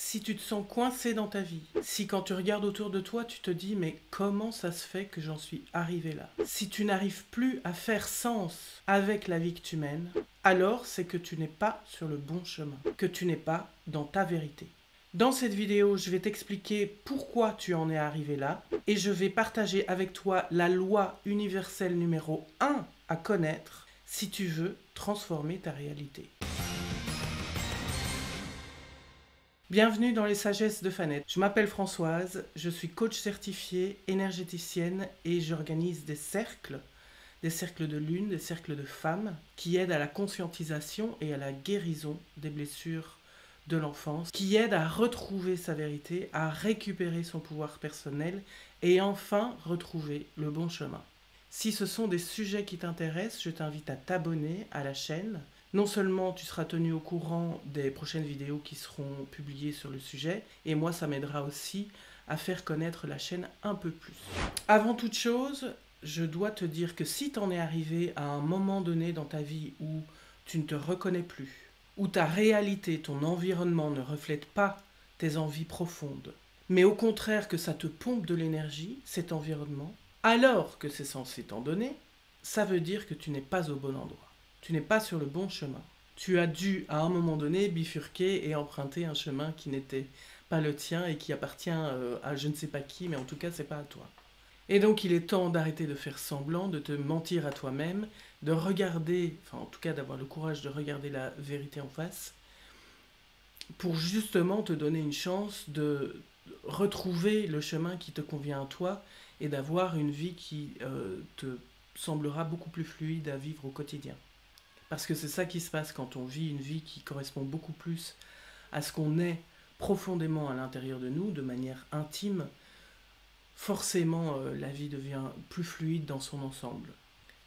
Si tu te sens coincé dans ta vie, si quand tu regardes autour de toi, tu te dis mais comment ça se fait que j'en suis arrivé là? Si tu n'arrives plus à faire sens avec la vie que tu mènes, alors c'est que tu n'es pas sur le bon chemin, que tu n'es pas dans ta vérité. Dans cette vidéo, je vais t'expliquer pourquoi tu en es arrivé là et je vais partager avec toi la loi universelle numéro 1 à connaître si tu veux transformer ta réalité. Bienvenue dans les sagesses de Fanette. Je m'appelle Françoise, je suis coach certifiée, énergéticienne et j'organise des cercles de lune, des cercles de femmes qui aident à la conscientisation et à la guérison des blessures de l'enfance, qui aident à retrouver sa vérité, à récupérer son pouvoir personnel et enfin retrouver le bon chemin. Si ce sont des sujets qui t'intéressent, je t'invite à t'abonner à la chaîne. Non seulement tu seras tenu au courant des prochaines vidéos qui seront publiées sur le sujet, et moi ça m'aidera aussi à faire connaître la chaîne un peu plus. Avant toute chose, je dois te dire que si tu en es arrivé à un moment donné dans ta vie où tu ne te reconnais plus, où ta réalité, ton environnement ne reflète pas tes envies profondes, mais au contraire que ça te pompe de l'énergie, cet environnement, alors que c'est censé t'en donner, ça veut dire que tu n'es pas au bon endroit. Tu n'es pas sur le bon chemin. Tu as dû, à un moment donné, bifurquer et emprunter un chemin qui n'était pas le tien et qui appartient à je ne sais pas qui, mais en tout cas, c'est pas à toi. Et donc, il est temps d'arrêter de faire semblant, de te mentir à toi-même, de regarder, enfin, en tout cas, d'avoir le courage de regarder la vérité en face, pour justement te donner une chance de retrouver le chemin qui te convient à toi et d'avoir une vie qui te semblera beaucoup plus fluide à vivre au quotidien. Parce que c'est ça qui se passe quand on vit une vie qui correspond beaucoup plus à ce qu'on est profondément à l'intérieur de nous, de manière intime. Forcément, la vie devient plus fluide dans son ensemble.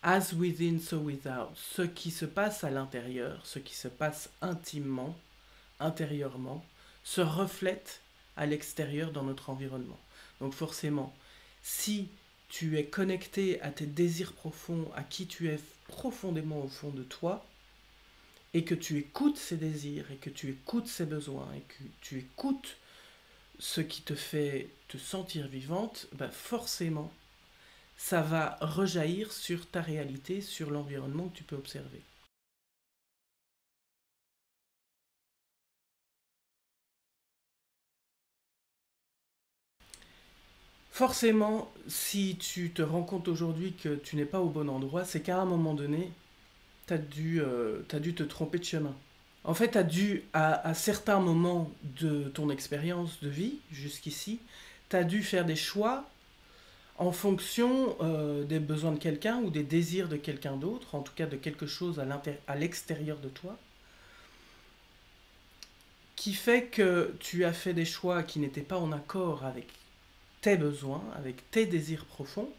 As within, so without. Ce qui se passe à l'intérieur, ce qui se passe intimement, intérieurement, se reflète à l'extérieur dans notre environnement. Donc forcément, si tu es connecté à tes désirs profonds, à qui tu es profondément au fond de toi, et que tu écoutes ces désirs, et que tu écoutes ces besoins, et que tu écoutes ce qui te fait te sentir vivante, ben forcément, ça va rejaillir sur ta réalité, sur l'environnement que tu peux observer. Forcément, si tu te rends compte aujourd'hui que tu n'es pas au bon endroit, c'est qu'à un moment donné, t'as dû te tromper de chemin. En fait, t'as dû, à certains moments de ton expérience de vie, jusqu'ici, t'as dû faire des choix en fonction des besoins de quelqu'un ou des désirs de quelqu'un d'autre, en tout cas de quelque chose à l'extérieur de toi, qui fait que tu as fait des choix qui n'étaient pas en accord avec tes besoins, avec tes désirs profonds.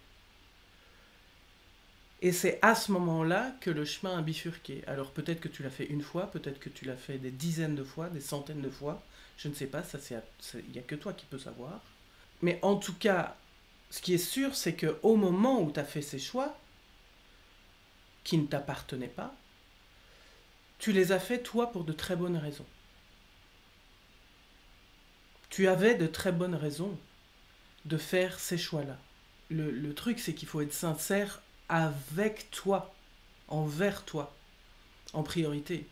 Et c'est à ce moment-là que le chemin a bifurqué. Alors peut-être que tu l'as fait une fois, peut-être que tu l'as fait des dizaines de fois, des centaines de fois. Je ne sais pas, il n'y a que toi qui peux savoir. Mais en tout cas, ce qui est sûr, c'est qu'au moment où tu as fait ces choix, qui ne t'appartenaient pas, tu les as fait toi pour de très bonnes raisons. Tu avais de très bonnes raisons de faire ces choix-là. Le truc, c'est qu'il faut être sincère avec toi, envers toi, en priorité.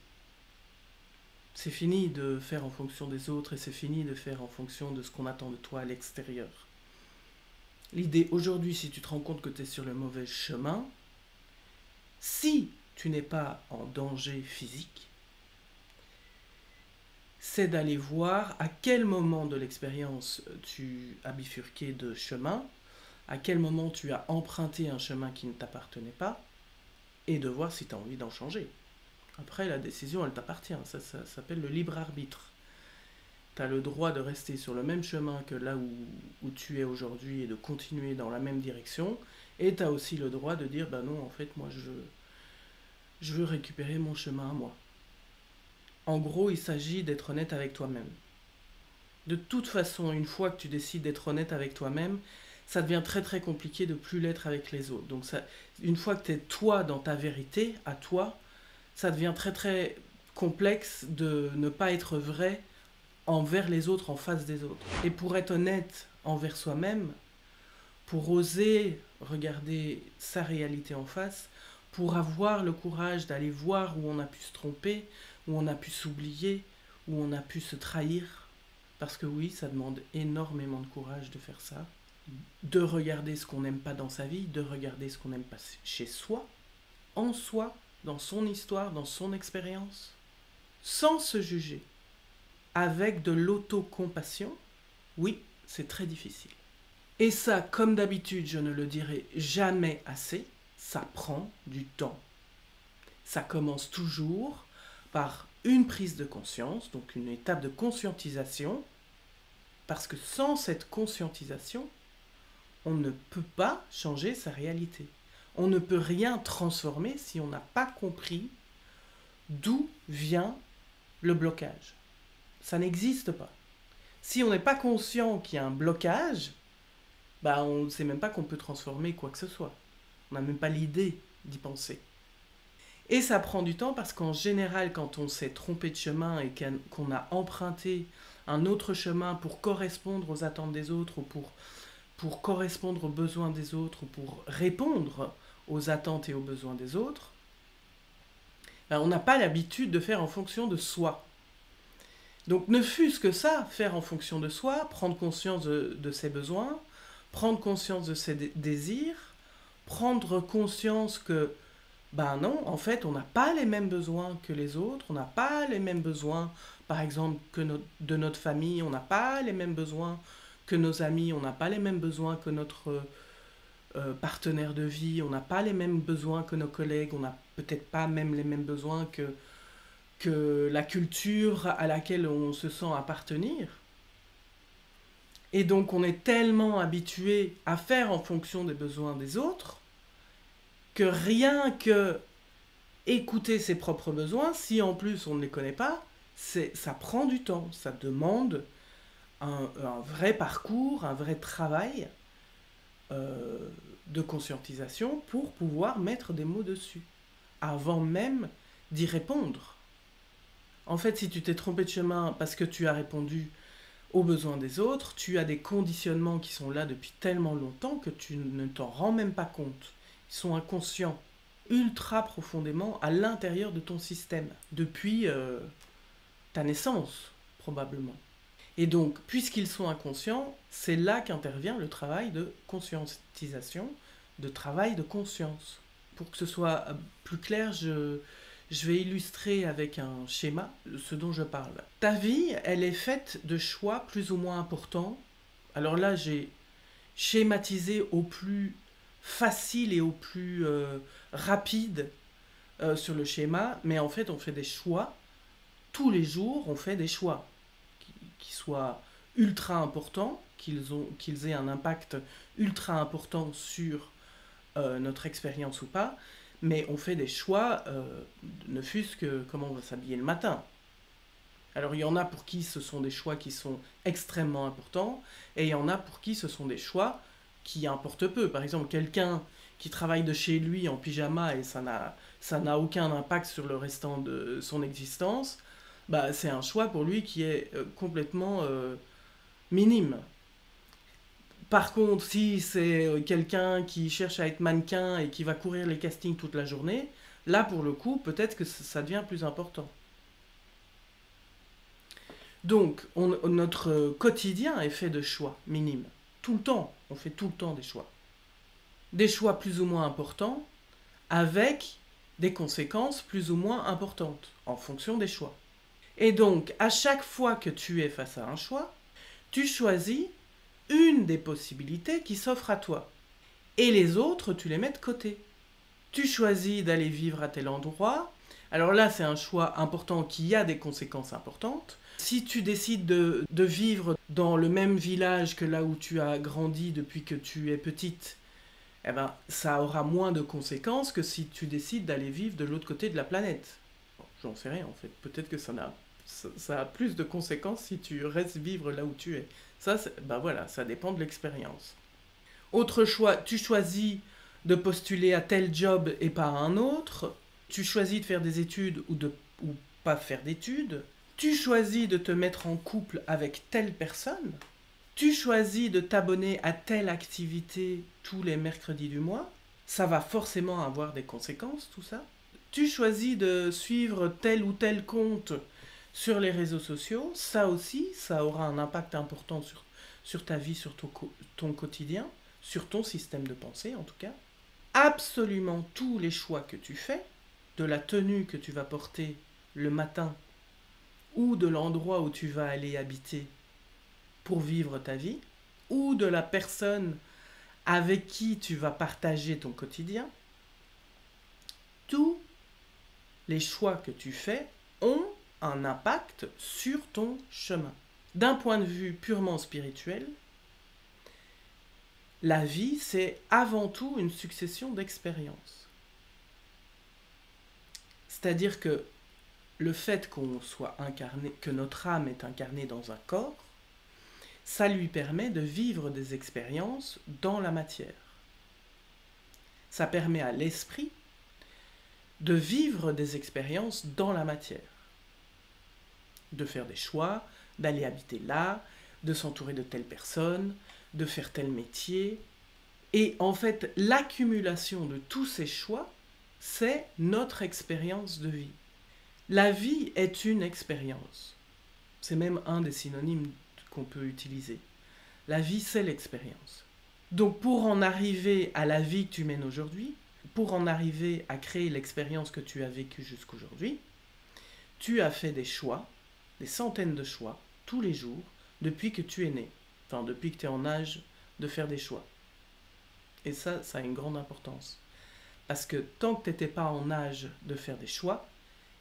C'est fini de faire en fonction des autres et c'est fini de faire en fonction de ce qu'on attend de toi à l'extérieur. L'idée aujourd'hui, si tu te rends compte que tu es sur le mauvais chemin, si tu n'es pas en danger physique, c'est d'aller voir à quel moment de l'expérience tu as bifurqué de chemin, à quel moment tu as emprunté un chemin qui ne t'appartenait pas, et de voir si tu as envie d'en changer. Après, la décision, elle t'appartient, ça s'appelle le libre arbitre. Tu as le droit de rester sur le même chemin que là où tu es aujourd'hui et de continuer dans la même direction, et tu as aussi le droit de dire, bah non, en fait, moi, je veux récupérer mon chemin à moi. En gros, il s'agit d'être honnête avec toi-même. De toute façon, une fois que tu décides d'être honnête avec toi-même, ça devient très très compliqué de plus l'être avec les autres. Donc une fois que tu es toi dans ta vérité, à toi, ça devient très très complexe de ne pas être vrai envers les autres, en face des autres. Et pour être honnête envers soi-même, pour oser regarder sa réalité en face, pour avoir le courage d'aller voir où on a pu se tromper, où on a pu s'oublier, où on a pu se trahir, parce que oui, ça demande énormément de courage de faire ça, de regarder ce qu'on n'aime pas dans sa vie, de regarder ce qu'on n'aime pas chez soi, en soi, dans son histoire, dans son expérience, sans se juger, avec de l'autocompassion, oui, c'est très difficile. Et ça, comme d'habitude, je ne le dirai jamais assez, ça prend du temps. Ça commence toujours par une prise de conscience, donc une étape de conscientisation, parce que sans cette conscientisation, on ne peut pas changer sa réalité. On ne peut rien transformer si on n'a pas compris d'où vient le blocage. Ça n'existe pas. Si on n'est pas conscient qu'il y a un blocage, on ne sait même pas qu'on peut transformer quoi que ce soit. On n'a même pas l'idée d'y penser. Et ça prend du temps parce qu'en général, quand on s'est trompé de chemin et qu'on a emprunté un autre chemin pour correspondre aux attentes des autres ou pour correspondre aux besoins des autres ou pour répondre aux attentes et aux besoins des autres, on n'a pas l'habitude de faire en fonction de soi. Donc ne fût-ce que ça, faire en fonction de soi, prendre conscience de ses besoins, prendre conscience de ses désirs, prendre conscience que, non, en fait, on n'a pas les mêmes besoins que les autres, on n'a pas les mêmes besoins, par exemple, de notre famille, on n'a pas les mêmes besoins que nos amis, on n'a pas les mêmes besoins que notre partenaire de vie, on n'a pas les mêmes besoins que nos collègues, on n'a peut-être pas même les mêmes besoins que la culture à laquelle on se sent appartenir. Et donc on est tellement habitué à faire en fonction des besoins des autres que rien que écouter ses propres besoins, si en plus on ne les connaît pas, ça prend du temps, ça demande un vrai parcours, un vrai travail de conscientisation pour pouvoir mettre des mots dessus, avant même d'y répondre. En fait, si tu t'es trompé de chemin parce que tu as répondu aux besoins des autres, tu as des conditionnements qui sont là depuis tellement longtemps que tu ne t'en rends même pas compte. Ils sont inconscients, ultra profondément à l'intérieur de ton système, depuis ta naissance, probablement. Et donc, puisqu'ils sont inconscients, c'est là qu'intervient le travail de conscientisation, de travail de conscience. Pour que ce soit plus clair, je vais illustrer avec un schéma ce dont je parle. Ta vie, elle est faite de choix plus ou moins importants. Alors là, j'ai schématisé au plus facile et au plus rapide sur le schéma, mais en fait, on fait des choix. Tous les jours, on fait des choix qui soient ultra importants, qu'ils aient un impact ultra important sur notre expérience ou pas, mais on fait des choix, ne fût-ce que comment on va s'habiller le matin. Alors il y en a pour qui ce sont des choix qui sont extrêmement importants, et il y en a pour qui ce sont des choix qui importent peu. Par exemple, quelqu'un qui travaille de chez lui en pyjama et ça n'a aucun impact sur le restant de son existence, c'est un choix pour lui qui est complètement minime. Par contre, si c'est quelqu'un qui cherche à être mannequin et qui va courir les castings toute la journée, là, pour le coup, peut-être que ça devient plus important. Donc, notre quotidien est fait de choix minimes. Tout le temps, on fait tout le temps des choix. Des choix plus ou moins importants, avec des conséquences plus ou moins importantes, en fonction des choix. Et donc, à chaque fois que tu es face à un choix, tu choisis une des possibilités qui s'offre à toi. Et les autres, tu les mets de côté. Tu choisis d'aller vivre à tel endroit. Alors là, c'est un choix important qui a des conséquences importantes. Si tu décides de vivre dans le même village que là où tu as grandi depuis que tu es petite, ça aura moins de conséquences que si tu décides d'aller vivre de l'autre côté de la planète. Bon, j'en sais rien en fait. Peut-être que ça a plus de conséquences si tu restes vivre là où tu es. Ça, ça dépend de l'expérience. Autre choix, tu choisis de postuler à tel job et pas à un autre. Tu choisis de faire des études ou pas faire d'études. Tu choisis de te mettre en couple avec telle personne. Tu choisis de t'abonner à telle activité tous les mercredis du mois. Ça va forcément avoir des conséquences, tout ça. Tu choisis de suivre tel ou tel compte sur les réseaux sociaux. Ça aussi, ça aura un impact important sur ta vie, sur ton quotidien, sur ton système de pensée en tout cas. Absolument tous les choix que tu fais, de la tenue que tu vas porter le matin ou de l'endroit où tu vas aller habiter pour vivre ta vie, ou de la personne avec qui tu vas partager ton quotidien, tous les choix que tu fais ont un impact sur ton chemin. D'un point de vue purement spirituel, la vie, c'est avant tout une succession d'expériences. C'est-à-dire que le fait qu'on soit incarné, que notre âme est incarnée dans un corps, ça lui permet de vivre des expériences dans la matière. Ça permet à l'esprit de vivre des expériences dans la matière. De faire des choix, d'aller habiter là, de s'entourer de telle personne, de faire tel métier. Et en fait, l'accumulation de tous ces choix, c'est notre expérience de vie. La vie est une expérience. C'est même un des synonymes qu'on peut utiliser. La vie, c'est l'expérience. Donc pour en arriver à la vie que tu mènes aujourd'hui, pour en arriver à créer l'expérience que tu as vécue jusqu'aujourd'hui, tu as fait des choix, des centaines de choix, tous les jours, depuis que tu es né. Enfin, depuis que tu es en âge de faire des choix. Et ça a une grande importance. Parce que tant que tu n'étais pas en âge de faire des choix,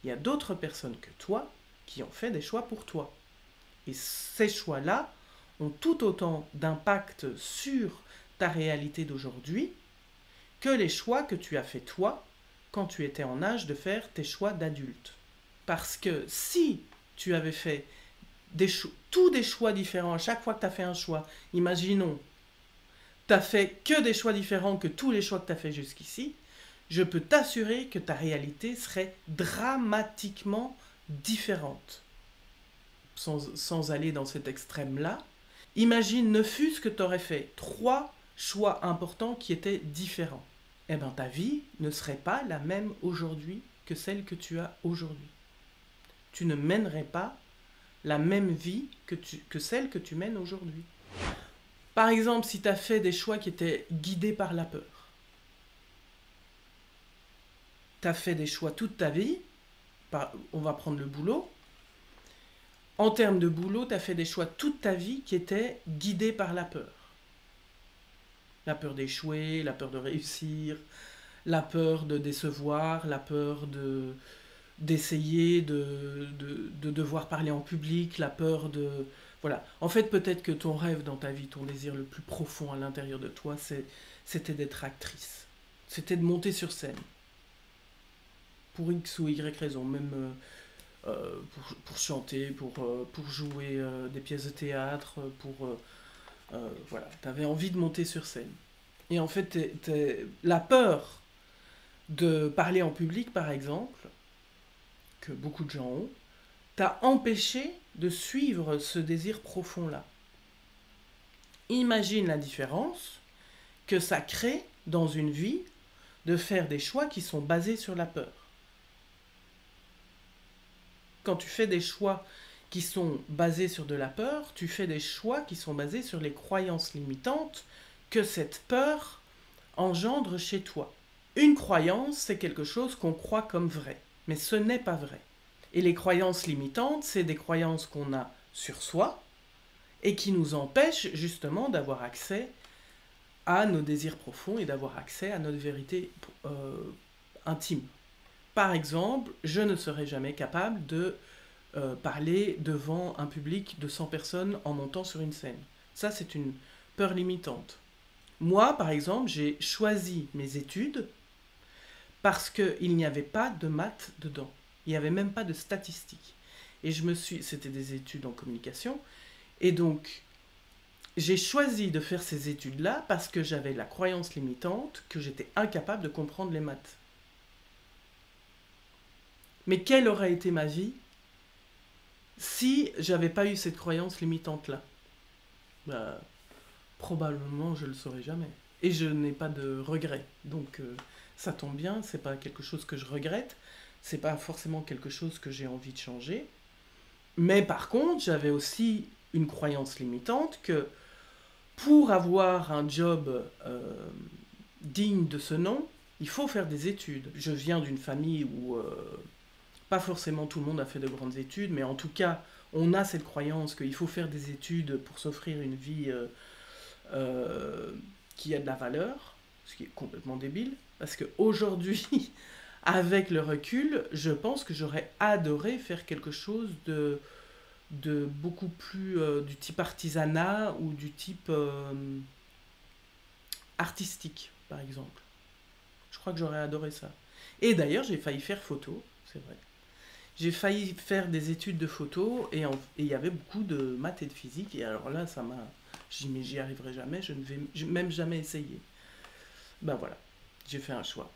il y a d'autres personnes que toi qui ont fait des choix pour toi. Et ces choix-là ont tout autant d'impact sur ta réalité d'aujourd'hui que les choix que tu as fait toi quand tu étais en âge de faire tes choix d'adulte. Parce que si tu avais fait tous des choix différents à chaque fois que tu as fait un choix, imaginons, tu n'as fait que des choix différents que tous les choix que tu as fait jusqu'ici, je peux t'assurer que ta réalité serait dramatiquement différente. Sans aller dans cet extrême-là, imagine ne fût-ce que tu aurais fait 3 choix importants qui étaient différents. Eh bien, ta vie ne serait pas la même aujourd'hui que celle que tu as aujourd'hui. Tu ne mènerais pas la même vie que celle que tu mènes aujourd'hui. Par exemple, si tu as fait des choix qui étaient guidés par la peur, tu as fait des choix toute ta vie, on va prendre le boulot. En termes de boulot, tu as fait des choix toute ta vie qui étaient guidés par la peur. La peur d'échouer, la peur de réussir, la peur de décevoir, la peur d'essayer de devoir parler en public, la peur de... Voilà. En fait, peut-être que ton rêve dans ta vie, ton désir le plus profond à l'intérieur de toi, c'était d'être actrice. C'était de monter sur scène. Pour X ou Y raison, même pour chanter, pour jouer des pièces de théâtre, voilà, tu avais envie de monter sur scène. Et en fait, la peur de parler en public, par exemple, que beaucoup de gens ont, t'a empêché de suivre ce désir profond-là. Imagine la différence que ça crée dans une vie de faire des choix qui sont basés sur la peur. Quand tu fais des choix qui sont basés sur de la peur, tu fais des choix qui sont basés sur les croyances limitantes que cette peur engendre chez toi. Une croyance, c'est quelque chose qu'on croit comme vrai, mais ce n'est pas vrai. Et les croyances limitantes, c'est des croyances qu'on a sur soi et qui nous empêchent justement d'avoir accès à nos désirs profonds et d'avoir accès à notre vérité intime. Par exemple, je ne serai jamais capable de parler devant un public de 100 personnes en montant sur une scène. Ça, c'est une peur limitante. Moi, par exemple, j'ai choisi mes études parce qu'il n'y avait pas de maths dedans. Il n'y avait même pas de statistiques. Et c'était des études en communication. Et donc, j'ai choisi de faire ces études-là parce que j'avais la croyance limitante que j'étais incapable de comprendre les maths. Mais quelle aurait été ma vie Si j'avais pas eu cette croyance limitante-là, bah, probablement je le saurais jamais. Et je n'ai pas de regrets. Donc ça tombe bien, c'est pas quelque chose que je regrette, c'est pas forcément quelque chose que j'ai envie de changer. Mais par contre, j'avais aussi une croyance limitante que pour avoir un job digne de ce nom, il faut faire des études. Je viens d'une famille où pas forcément tout le monde a fait de grandes études, mais en tout cas, on a cette croyance qu'il faut faire des études pour s'offrir une vie euh, qui a de la valeur, ce qui est complètement débile, parce qu'aujourd'hui, avec le recul, je pense que j'aurais adoré faire quelque chose de beaucoup plus du type artisanat ou du type artistique, par exemple. Je crois que j'aurais adoré ça. Et d'ailleurs, j'ai failli faire photo, c'est vrai. J'ai failli faire des études de photo et il y avait beaucoup de maths et de physique. Et alors là, ça m'a. J'ai dit, mais j'y arriverai jamais, je ne vais même jamais essayer. Ben voilà, j'ai fait un choix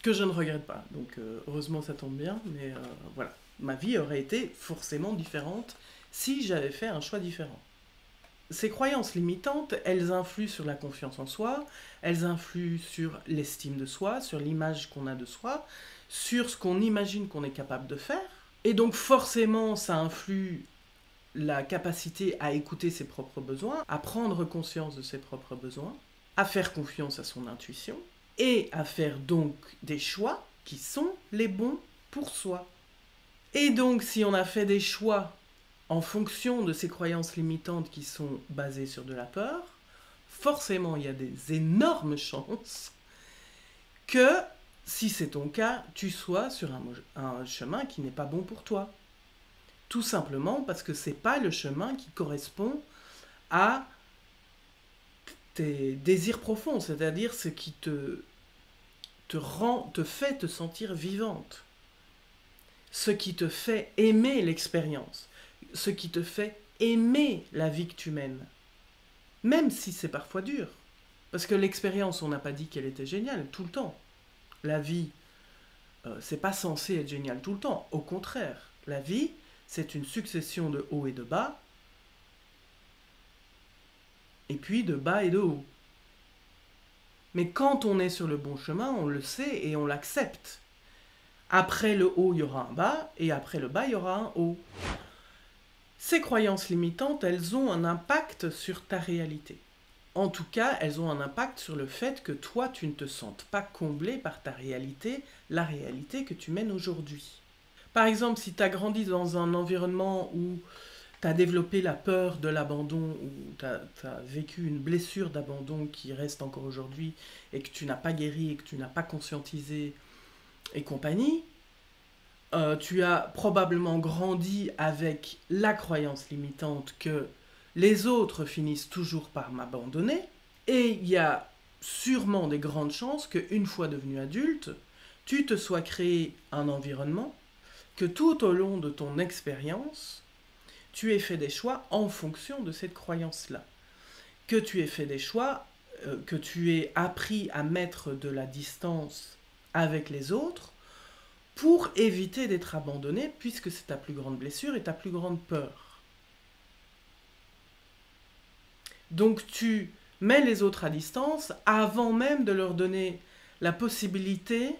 que je ne regrette pas. Donc heureusement, ça tombe bien, mais voilà. Ma vie aurait été forcément différente si j'avais fait un choix différent. Ces croyances limitantes, elles influent sur la confiance en soi, elles influent sur l'estime de soi, sur l'image qu'on a de soi, sur ce qu'on imagine qu'on est capable de faire. Et donc forcément, ça influe la capacité à écouter ses propres besoins, à prendre conscience de ses propres besoins, à faire confiance à son intuition et à faire donc des choix qui sont les bons pour soi. Et donc si on a fait des choix en fonction de ces croyances limitantes qui sont basées sur de la peur, forcément il y a des énormes chances que, si c'est ton cas, tu sois sur un chemin qui n'est pas bon pour toi. Tout simplement parce que c'est pas le chemin qui correspond à tes désirs profonds, c'est-à-dire ce qui te fait te sentir vivante, ce qui te fait aimer l'expérience, ce qui te fait aimer la vie que tu mènes, même si c'est parfois dur. Parce que l'expérience, on n'a pas dit qu'elle était géniale tout le temps. La vie, c'est pas censé être génial tout le temps. Au contraire, la vie, c'est une succession de hauts et de bas, et puis de bas et de haut. Mais quand on est sur le bon chemin, on le sait et on l'accepte. Après le haut, il y aura un bas, et après le bas, il y aura un haut. Ces croyances limitantes, elles ont un impact sur ta réalité. En tout cas, elles ont un impact sur le fait que toi, tu ne te sentes pas comblé par ta réalité, la réalité que tu mènes aujourd'hui. Par exemple, si tu as grandi dans un environnement où tu as développé la peur de l'abandon, ou tu as vécu une blessure d'abandon qui reste encore aujourd'hui, et que tu n'as pas guéri, et que tu n'as pas conscientisé, et compagnie, tu as probablement grandi avec la croyance limitante que les autres finissent toujours par m'abandonner, et il y a sûrement des grandes chances qu'une fois devenu adulte, tu te sois créé un environnement, que tout au long de ton expérience, tu aies fait des choix en fonction de cette croyance-là. Que tu aies fait des choix, que tu aies appris à mettre de la distance avec les autres pour éviter d'être abandonné, puisque c'est ta plus grande blessure et ta plus grande peur. Donc tu mets les autres à distance avant même de leur donner la possibilité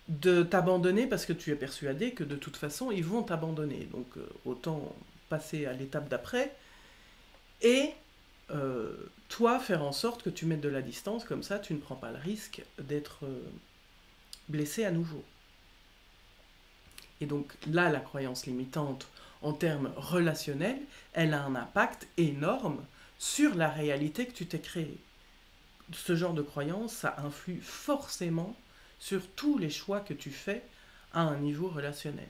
de t'abandonner, parce que tu es persuadé que de toute façon ils vont t'abandonner. Donc autant passer à l'étape d'après et toi faire en sorte que tu mettes de la distance, comme ça tu ne prends pas le risque d'être blessé à nouveau. Et donc là, la croyance limitante en termes relationnels, elle a un impact énorme sur la réalité que tu t'es créée. Ce genre de croyance, ça influe forcément sur tous les choix que tu fais à un niveau relationnel.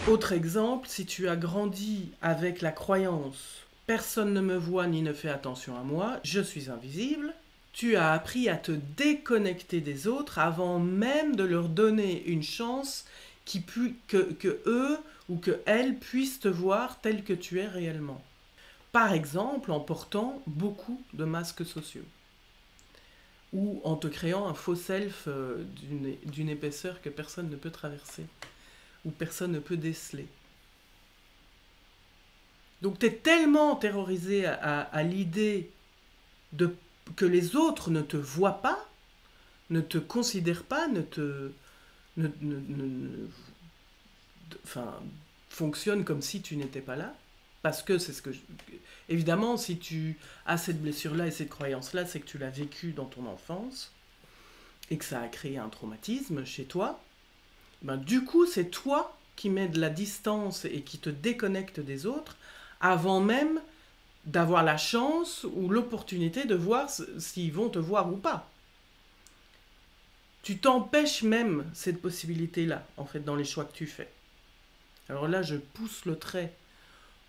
Autre exemple, si tu as grandi avec la croyance « personne ne me voit ni ne fait attention à moi, je suis invisible », tu as appris à te déconnecter des autres avant même de leur donner une chance que eux ou que elles puissent te voir tel que tu es réellement. Par exemple, en portant beaucoup de masques sociaux ou en te créant un faux self d'une épaisseur que personne ne peut traverser ou personne ne peut déceler. Donc tu es tellement terrorisé à l'idée que les autres ne te voient pas, ne te considèrent pas, enfin, fonctionnent comme si tu n'étais pas là. Parce que c'est ce que... Évidemment, si tu as cette blessure-là et cette croyance-là, c'est que tu l'as vécue dans ton enfance et que ça a créé un traumatisme chez toi. Ben, du coup, c'est toi qui mets de la distance et qui te déconnecte des autres avant même d'avoir la chance ou l'opportunité de voir s'ils vont te voir ou pas. Tu t'empêches même cette possibilité-là, en fait, dans les choix que tu fais. Alors là, je pousse le trait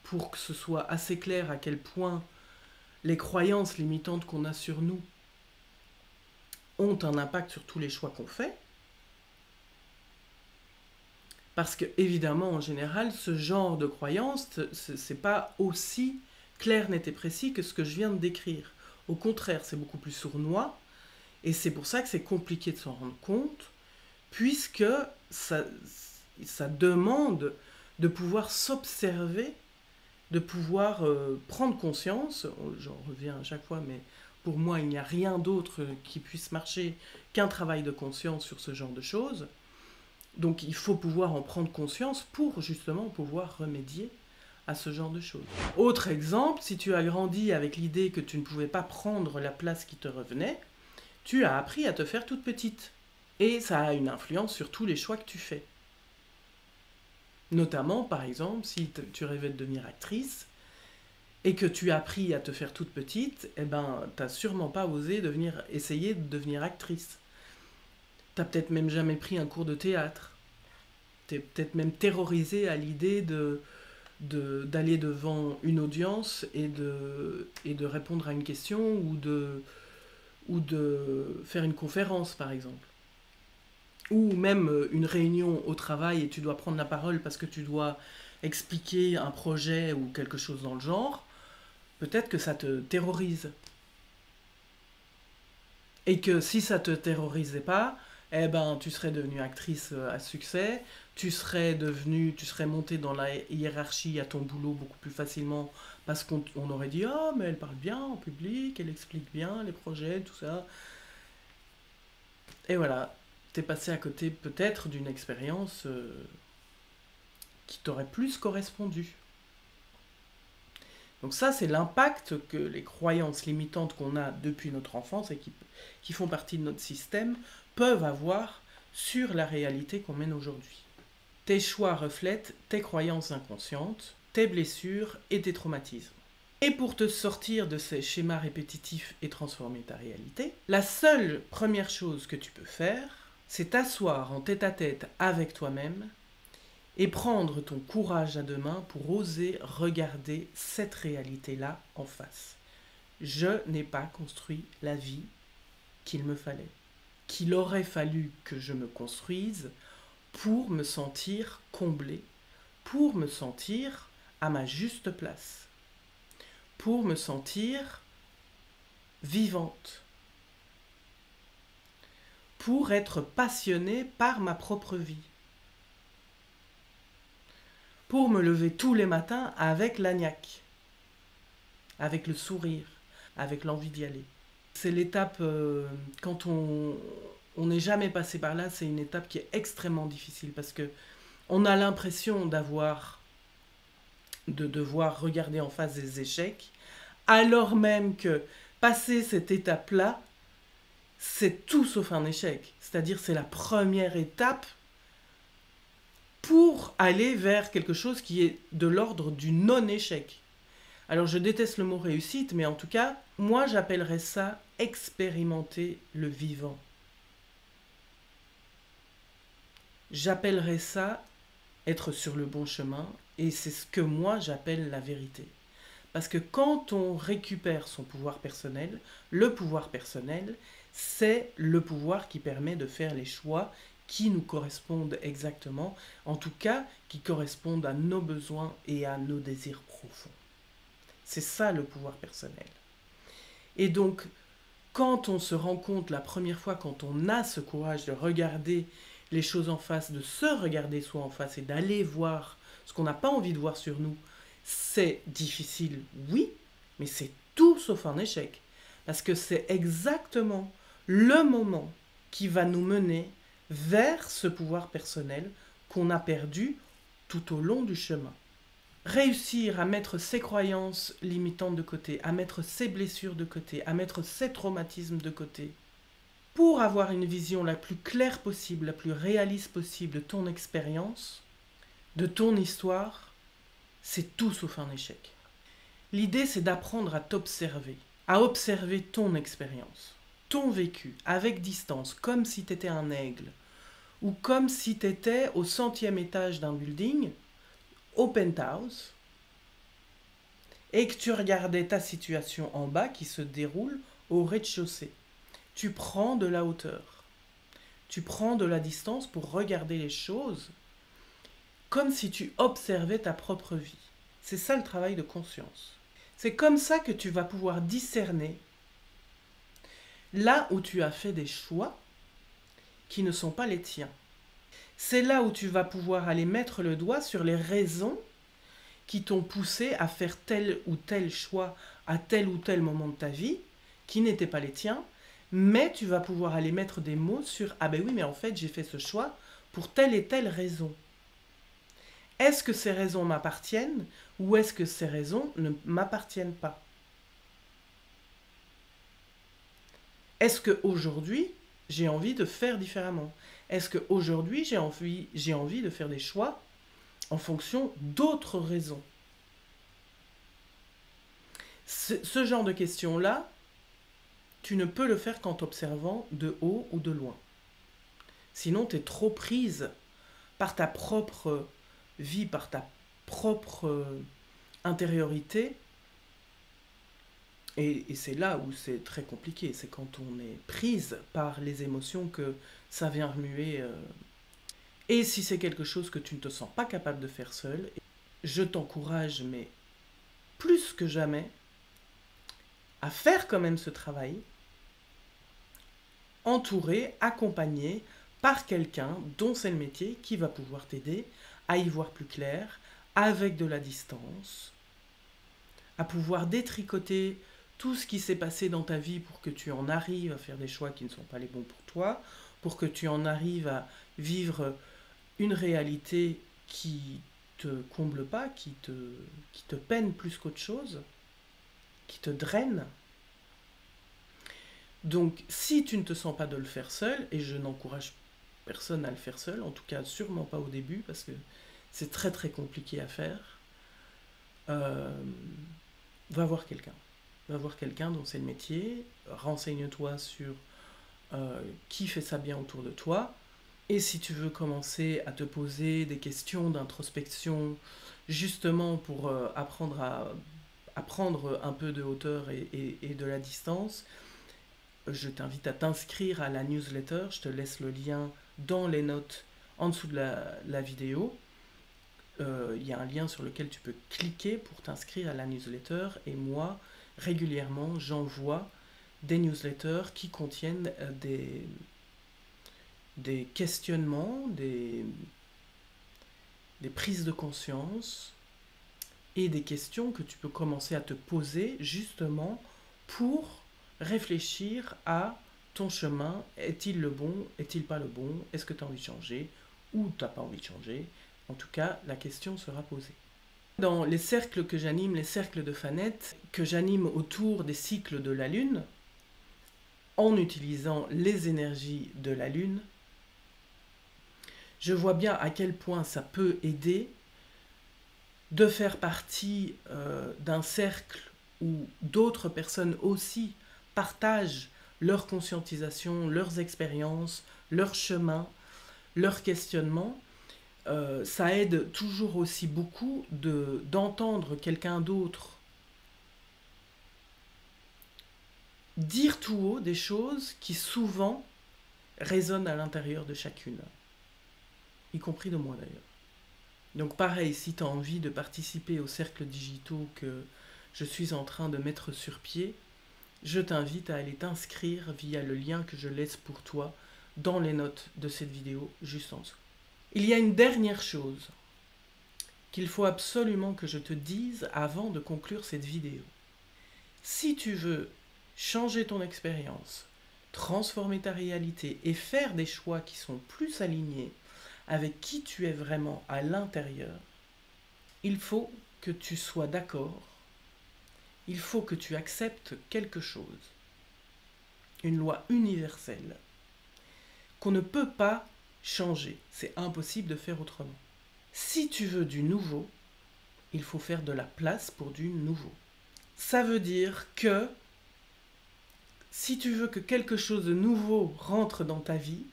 pour que ce soit assez clair à quel point les croyances limitantes qu'on a sur nous ont un impact sur tous les choix qu'on fait. Parce que, évidemment, en général, ce genre de croyance, c'est pas aussi clair, net et précis que ce que je viens de décrire. Au contraire, c'est beaucoup plus sournois, et c'est pour ça que c'est compliqué de s'en rendre compte, puisque ça demande de pouvoir s'observer, de pouvoir prendre conscience, j'en reviens à chaque fois, mais pour moi, il n'y a rien d'autre qui puisse marcher qu'un travail de conscience sur ce genre de choses. Donc il faut pouvoir en prendre conscience pour justement pouvoir remédier à ce genre de choses. Autre exemple, si tu as grandi avec l'idée que tu ne pouvais pas prendre la place qui te revenait, tu as appris à te faire toute petite. Et ça a une influence sur tous les choix que tu fais. Notamment, par exemple, si tu rêvais de devenir actrice et que tu as appris à te faire toute petite, eh ben, tu n'as sûrement pas osé essayer de devenir actrice. Tu n'as peut-être même jamais pris un cours de théâtre. Tu es peut-être même terrorisé à l'idée d'aller devant une audience et de répondre à une question ou de faire une conférence, par exemple. Ou même une réunion au travail et tu dois prendre la parole parce que tu dois expliquer un projet ou quelque chose dans le genre, peut-être que ça te terrorise. Et que si ça te terrorisait pas, eh ben, tu serais devenue actrice à succès, tu serais montée dans la hiérarchie à ton boulot beaucoup plus facilement parce qu'on aurait dit « Ah, mais elle parle bien en public, elle explique bien les projets, tout ça. » Et voilà, t'es passé à côté peut-être d'une expérience qui t'aurait plus correspondu. Donc ça, c'est l'impact que les croyances limitantes qu'on a depuis notre enfance et qui font partie de notre système peuvent avoir sur la réalité qu'on mène aujourd'hui. Tes choix reflètent tes croyances inconscientes, tes blessures et tes traumatismes. Et pour te sortir de ces schémas répétitifs et transformer ta réalité, la seule première chose que tu peux faire, c'est t'asseoir en tête-à-tête avec toi-même et prendre ton courage à deux mains pour oser regarder cette réalité-là en face. Je n'ai pas construit la vie qu'il me fallait, qu'il aurait fallu que je me construise pour me sentir comblée, pour me sentir à ma juste place, pour me sentir vivante, pour être passionnée par ma propre vie, pour me lever tous les matins avec la niaque, avec le sourire, avec l'envie d'y aller. C'est l'étape, quand on n'est jamais passé par là, c'est une étape qui est extrêmement difficile parce que on a l'impression de devoir regarder en face des échecs, alors même que passer cette étape-là, c'est tout sauf un échec. C'est-à-dire c'est la première étape pour aller vers quelque chose qui est de l'ordre du non-échec. Alors je déteste le mot réussite, mais en tout cas, moi j'appellerais ça expérimenter le vivant. J'appellerais ça être sur le bon chemin, et c'est ce que moi j'appelle la vérité. Parce que quand on récupère son pouvoir personnel, le pouvoir personnel, c'est le pouvoir qui permet de faire les choix qui nous correspondent exactement, en tout cas qui correspondent à nos besoins et à nos désirs profonds. C'est ça le pouvoir personnel. Et donc, quand on se rend compte la première fois, quand on a ce courage de regarder les choses en face, de se regarder soi en face et d'aller voir ce qu'on n'a pas envie de voir sur nous, C'est difficile, oui, mais c'est tout sauf un échec. Parce que c'est exactement le moment qui va nous mener vers ce pouvoir personnel qu'on a perdu tout au long du chemin. Réussir à mettre ses croyances limitantes de côté, à mettre ses blessures de côté, à mettre ses traumatismes de côté, pour avoir une vision la plus claire possible, la plus réaliste possible de ton expérience, de ton histoire, c'est tout sauf un échec. L'idée, c'est d'apprendre à t'observer, à observer ton expérience, ton vécu, avec distance, comme si tu étais un aigle, ou comme si tu étais au 100e étage d'un building, au penthouse, et que tu regardais ta situation en bas qui se déroule au rez-de-chaussée. Tu prends de la hauteur, tu prends de la distance pour regarder les choses comme si tu observais ta propre vie. C'est ça le travail de conscience. C'est comme ça que tu vas pouvoir discerner là où tu as fait des choix qui ne sont pas les tiens. C'est là où tu vas pouvoir aller mettre le doigt sur les raisons qui t'ont poussé à faire tel ou tel choix à tel ou tel moment de ta vie, qui n'étaient pas les tiens, mais tu vas pouvoir aller mettre des mots sur « Ah ben oui, mais en fait, j'ai fait ce choix pour telle et telle raison. » Est-ce que ces raisons m'appartiennent ou est-ce que ces raisons ne m'appartiennent pas? Est-ce qu'aujourd'hui, j'ai envie de faire différemment? Est-ce qu'aujourd'hui, j'ai envie de faire des choix en fonction d'autres raisons? Ce genre de questions-là, tu ne peux le faire qu'en t'observant de haut ou de loin. Sinon, tu es trop prise par ta propre vie, par ta propre intériorité. Et c'est là où c'est très compliqué. C'est quand on est prise par les émotions que ça vient remuer. Et si c'est quelque chose que tu ne te sens pas capable de faire seul, je t'encourage, mais plus que jamais, à faire quand même ce travail, entouré, accompagné par quelqu'un dont c'est le métier qui va pouvoir t'aider à y voir plus clair, avec de la distance, à pouvoir détricoter tout ce qui s'est passé dans ta vie pour que tu en arrives à faire des choix qui ne sont pas les bons pour toi, pour que tu en arrives à vivre une réalité qui te comble pas, qui te peine plus qu'autre chose, qui te draine. Donc, si tu ne te sens pas de le faire seul, et je n'encourage personne à le faire seul, en tout cas sûrement pas au début, parce que c'est très très compliqué à faire, va voir quelqu'un. Va voir quelqu'un dont c'est le métier, renseigne-toi sur qui fait ça bien autour de toi, et si tu veux commencer à te poser des questions d'introspection, justement pour apprendre à prendre un peu de hauteur et de la distance, je t'invite à t'inscrire à la newsletter. Je te laisse le lien dans les notes en dessous de la vidéo. Il y a un lien sur lequel tu peux cliquer pour t'inscrire à la newsletter. Et moi, régulièrement, j'envoie des newsletters qui contiennent des questionnements, des prises de conscience et des questions que tu peux commencer à te poser justement pour réfléchir à ton chemin. Est-il le bon? Est-il pas le bon? Est-ce que tu as envie de changer? Ou tu n'as pas envie de changer? En tout cas, la question sera posée. Dans les cercles que j'anime, les cercles de Fanette, que j'anime autour des cycles de la Lune, en utilisant les énergies de la Lune, je vois bien à quel point ça peut aider de faire partie d'un cercle où d'autres personnes aussi partagent leur conscientisation, leurs expériences, leur chemin, leurs questionnements. Ça aide toujours aussi beaucoup d'entendre quelqu'un d'autre dire tout haut des choses qui souvent résonnent à l'intérieur de chacune, y compris de moi d'ailleurs. Donc pareil, si tu as envie de participer aux cercles digitaux que je suis en train de mettre sur pied, je t'invite à aller t'inscrire via le lien que je laisse pour toi dans les notes de cette vidéo juste en dessous. Il y a une dernière chose qu'il faut absolument que je te dise avant de conclure cette vidéo. Si tu veux changer ton expérience, transformer ta réalité et faire des choix qui sont plus alignés avec qui tu es vraiment à l'intérieur, il faut que tu sois d'accord, il faut que tu acceptes quelque chose, une loi universelle, qu'on ne peut pas changer, c'est impossible de faire autrement. Si tu veux du nouveau, il faut faire de la place pour du nouveau. Ça veut dire que si tu veux que quelque chose de nouveau rentre dans ta vie,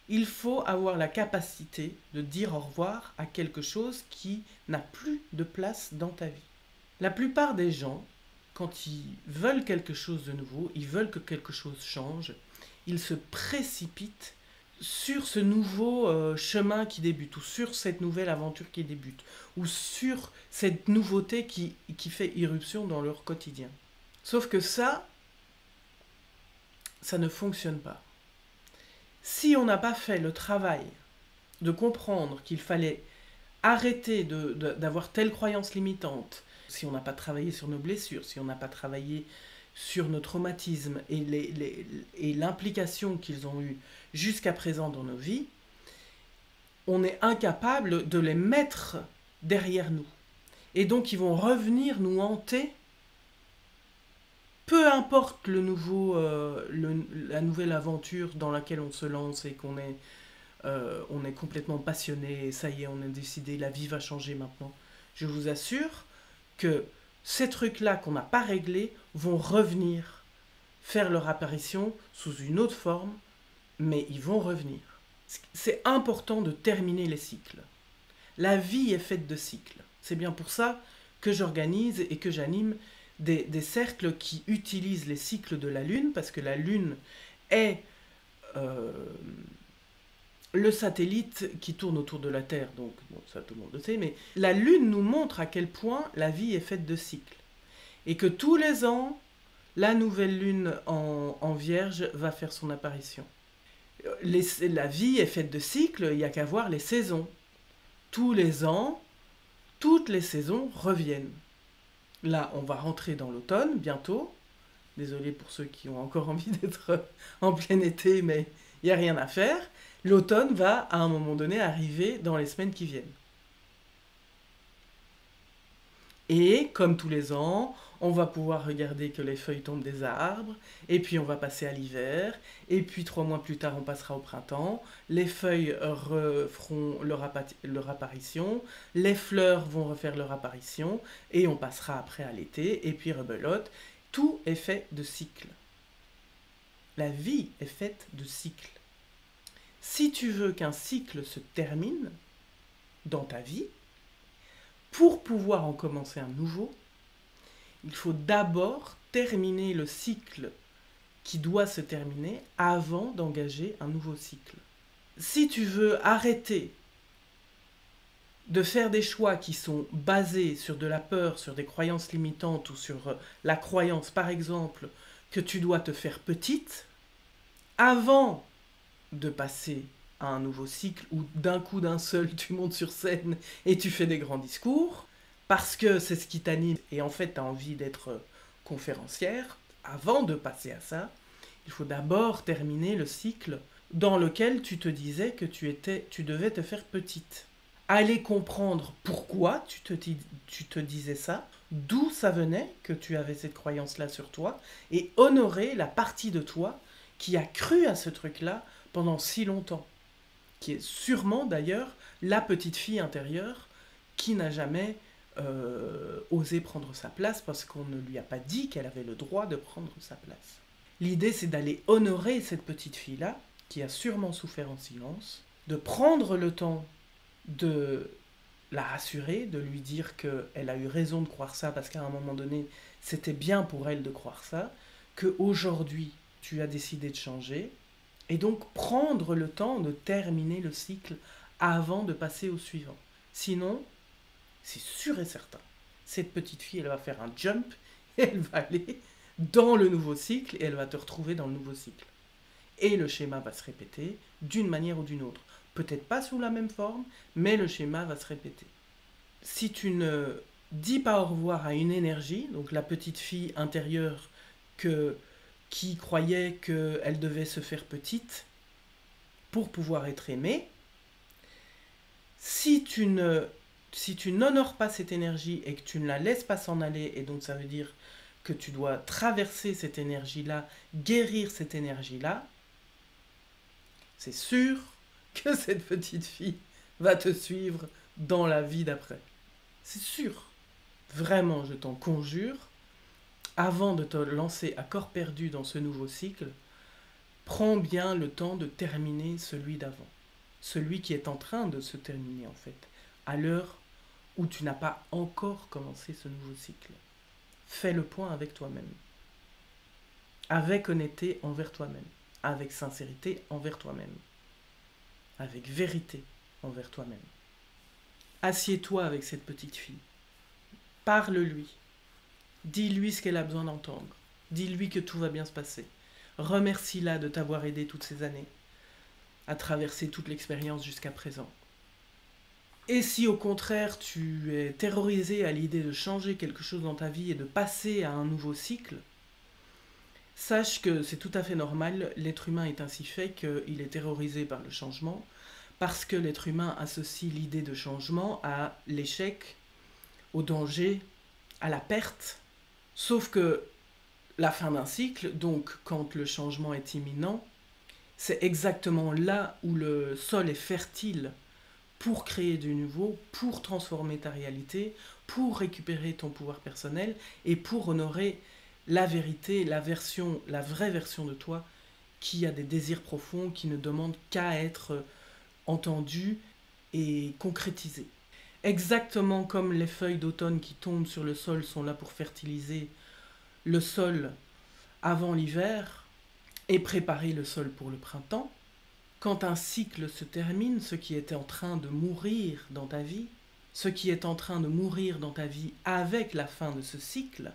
il faut avoir la capacité de dire au revoir à quelque chose qui n'a plus de place dans ta vie. La plupart des gens, quand ils veulent quelque chose de nouveau, ils veulent que quelque chose change, ils se précipitent sur ce nouveau chemin qui débute, ou sur cette nouvelle aventure qui débute, ou sur cette nouveauté qui fait irruption dans leur quotidien. Sauf que ça ne fonctionne pas. Si on n'a pas fait le travail de comprendre qu'il fallait arrêter d'avoir telle croyance limitante, si on n'a pas travaillé sur nos blessures, si on n'a pas travaillé sur nos traumatismes et l'implication qu'ils ont eue jusqu'à présent dans nos vies, on est incapable de les mettre derrière nous. Et donc ils vont revenir nous hanter, peu importe la nouvelle aventure dans laquelle on se lance et qu'on est, on est complètement passionné, et ça y est, on a décidé, la vie va changer maintenant. Je vous assure que ces trucs-là qu'on n'a pas réglés vont revenir faire leur apparition sous une autre forme, mais ils vont revenir. C'est important de terminer les cycles. La vie est faite de cycles. C'est bien pour ça que j'organise et que j'anime des cercles qui utilisent les cycles de la Lune, parce que la Lune est le satellite qui tourne autour de la Terre, donc bon, ça tout le monde le sait, mais la Lune nous montre à quel point la vie est faite de cycles. Et que tous les ans, la nouvelle Lune en Vierge va faire son apparition. La vie est faite de cycles, il n'y a qu'à voir les saisons. Tous les ans, toutes les saisons reviennent. Là, on va rentrer dans l'automne bientôt. Désolé pour ceux qui ont encore envie d'être en plein été, mais il n'y a rien à faire. L'automne va, à un moment donné, arriver dans les semaines qui viennent. Et, comme tous les ans, on va pouvoir regarder que les feuilles tombent des arbres, et puis on va passer à l'hiver, et puis 3 mois plus tard, on passera au printemps, les feuilles referont leur apparition, les fleurs vont refaire leur apparition, et on passera après à l'été, et puis rebelote. Tout est fait de cycles. La vie est faite de cycles. Si tu veux qu'un cycle se termine dans ta vie, pour pouvoir en commencer un nouveau, il faut d'abord terminer le cycle qui doit se terminer avant d'engager un nouveau cycle. Si tu veux arrêter de faire des choix qui sont basés sur de la peur, sur des croyances limitantes ou sur la croyance, par exemple, que tu dois te faire petite, avant de passer à un nouveau cycle où d'un coup d'un seul tu montes sur scène et tu fais des grands discours, parce que c'est ce qui t'anime et en fait tu as envie d'être conférencière, avant de passer à ça, il faut d'abord terminer le cycle dans lequel tu te disais que tu devais te faire petite. Aller comprendre pourquoi tu te disais ça, d'où ça venait que tu avais cette croyance-là sur toi, et honorer la partie de toi qui a cru à ce truc-là pendant si longtemps, qui est sûrement d'ailleurs la petite fille intérieure qui n'a jamais osé prendre sa place parce qu'on ne lui a pas dit qu'elle avait le droit de prendre sa place. L'idée, c'est d'aller honorer cette petite fille-là, qui a sûrement souffert en silence, de prendre le temps de la rassurer, de lui dire qu'elle a eu raison de croire ça, parce qu'à un moment donné, c'était bien pour elle de croire ça, qu'aujourd'hui, tu as décidé de changer, et donc prendre le temps de terminer le cycle avant de passer au suivant. Sinon, c'est sûr et certain, cette petite fille, elle va faire un jump, et elle va aller dans le nouveau cycle, et elle va te retrouver dans le nouveau cycle. Et le schéma va se répéter d'une manière ou d'une autre. Peut-être pas sous la même forme, mais le schéma va se répéter. Si tu ne dis pas au revoir à une énergie, donc la petite fille intérieure qui croyait qu'elle devait se faire petite pour pouvoir être aimée, si tu n'honores pas cette énergie et que tu ne la laisses pas s'en aller, et donc ça veut dire que tu dois traverser cette énergie-là, guérir cette énergie-là, c'est sûr que cette petite fille va te suivre dans la vie d'après. C'est sûr. Vraiment, je t'en conjure, avant de te lancer à corps perdu dans ce nouveau cycle, prends bien le temps de terminer celui d'avant. Celui qui est en train de se terminer en fait, à l'heure où tu n'as pas encore commencé ce nouveau cycle. Fais le point avec toi-même. Avec honnêteté envers toi-même. Avec sincérité envers toi-même. Avec vérité envers toi-même. Assieds-toi avec cette petite fille. Parle-lui. Dis-lui ce qu'elle a besoin d'entendre. Dis-lui que tout va bien se passer. Remercie-la de t'avoir aidé toutes ces années à traverser toute l'expérience jusqu'à présent. Et si au contraire tu es terrorisé à l'idée de changer quelque chose dans ta vie et de passer à un nouveau cycle, sache que c'est tout à fait normal, l'être humain est ainsi fait qu'il est terrorisé par le changement, parce que l'être humain associe l'idée de changement à l'échec, au danger, à la perte. Sauf que la fin d'un cycle, donc quand le changement est imminent, c'est exactement là où le sol est fertile pour créer du nouveau, pour transformer ta réalité, pour récupérer ton pouvoir personnel et pour honorer la vérité, la vraie version de toi qui a des désirs profonds, qui ne demande qu'à être entendus et concrétisés. Exactement comme les feuilles d'automne qui tombent sur le sol sont là pour fertiliser le sol avant l'hiver et préparer le sol pour le printemps, quand un cycle se termine, ce qui était en train de mourir dans ta vie, ce qui est en train de mourir dans ta vie avec la fin de ce cycle,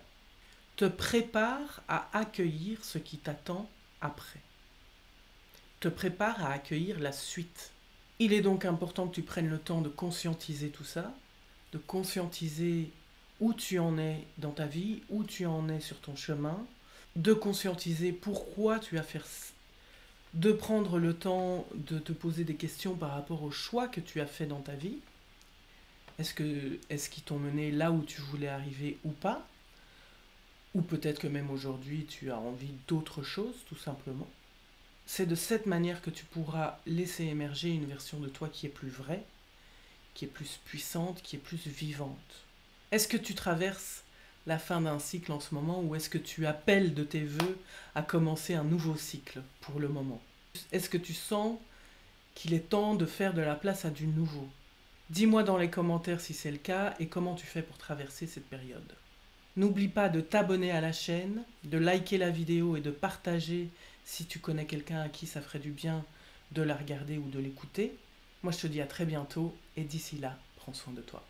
te prépare à accueillir ce qui t'attend après. Te prépare à accueillir la suite. Il est donc important que tu prennes le temps de conscientiser tout ça, de conscientiser où tu en es dans ta vie, où tu en es sur ton chemin, de conscientiser pourquoi tu as fait, de prendre le temps de te poser des questions par rapport aux choix que tu as fait dans ta vie. Est-ce qu'ils t'ont mené là où tu voulais arriver ou pas? Ou peut-être que même aujourd'hui tu as envie d'autre chose, tout simplement. C'est de cette manière que tu pourras laisser émerger une version de toi qui est plus vraie, qui est plus puissante, qui est plus vivante. Est-ce que tu traverses la fin d'un cycle en ce moment ou est-ce que tu appelles de tes vœux à commencer un nouveau cycle pour le moment? Est-ce que tu sens qu'il est temps de faire de la place à du nouveau? Dis-moi dans les commentaires si c'est le cas et comment tu fais pour traverser cette période. N'oublie pas de t'abonner à la chaîne, de liker la vidéo et de partager si tu connais quelqu'un à qui ça ferait du bien de la regarder ou de l'écouter. Moi je te dis à très bientôt et d'ici là, prends soin de toi.